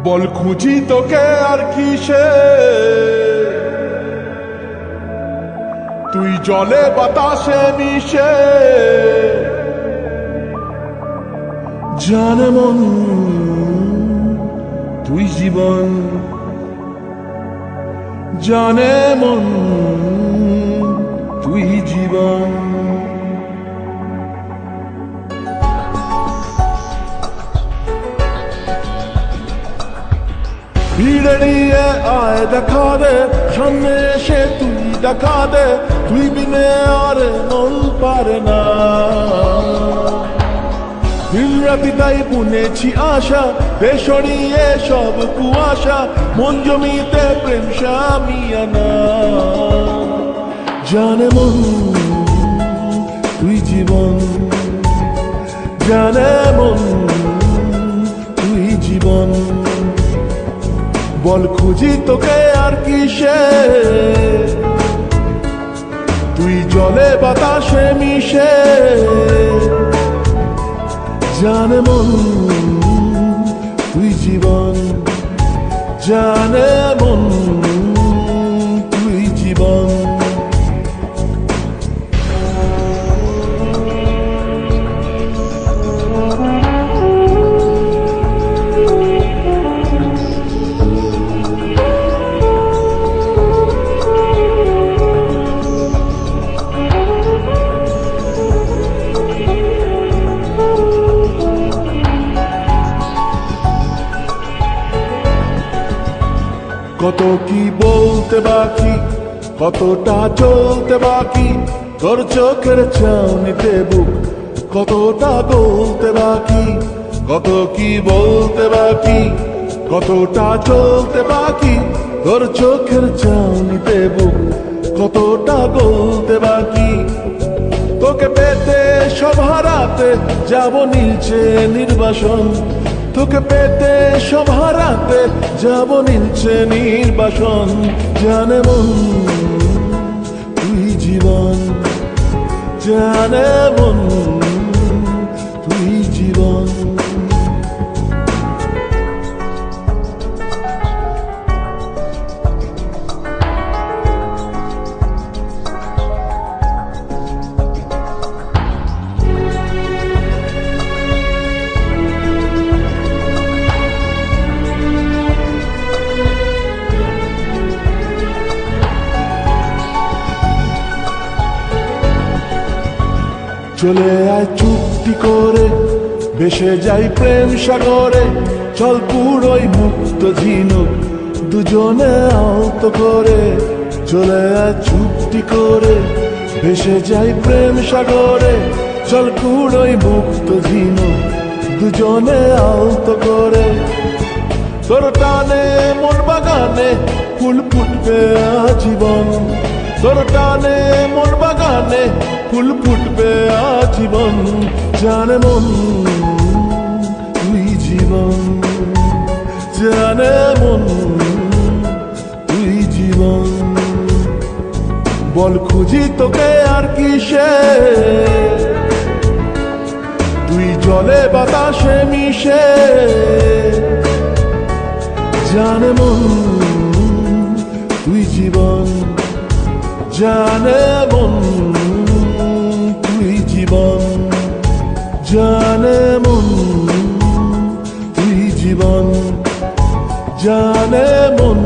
বল খুঁজি তোকে আর কিসে, তুই জলে বাতাসে মিশে। জানে মন তুই জীবন, জানে মন তুই জীবন। ভিড়ে নিয়ে আয় দেখা দে, সামনে এসে তুই দেখা দে, তুই বিনে আর মন পারে না। দিন রাতি তাই বুনেছি আশা, বেসরিয়ে সব কুয়াশা, মন জমিতে প্রেম শামিয়ানা। জানে মন তুই জীবন, জানে মন তুই জীবন। বল খুঁজি তোকে আর কিসে, তুই জলে বাতাসে মিশে। জানে মন তুই জীবন, জানে মন তুই জীবন। কত কি বলতে বাকি, কতটা চলতে বাকি, তোর চোখের চাউনিতে বুক কতটা গলতে বাকি। কত কি বলতে বাকি, কতটা চলতে বাকি, তোর চোখের চাউনিতে বুক কতটা গলতে বাকি। তোকে পেতে সব হারাতে যাব নিচে নির্বাসন, তোকে পেতে সব হারাতে যাব নিচে নির্বাসন। জানে মন তুই জীবন, জানে মন তুই জীবন। চলে আয় চুক্তি করে, ভেসে যাই প্রেম সাগরে, চল পুরোই মুক্ত ঝিনুক দুজনে আলতো করে। চলে আয় চুক্তি করে, ভেসে যাই প্রেম সাগরে, চল পুরোই মুক্ত ঝিনুক দুজনে আলতো করে। তোর টানে মন বাগানে ফুল ফুটবে আজীবন, তোর টানে মন বাগানে ফুল ফুটবে আজীবন। জানে মন তুই জীবন, জানে মন তুই জীবন। বল খুঁজি তোকে আর কিসে, তুই জলে বাতাসে মিশে। জানে মন তুই জীবন, জানে মন তুই জীবন, জানে মন তুই জীবন, জানে মন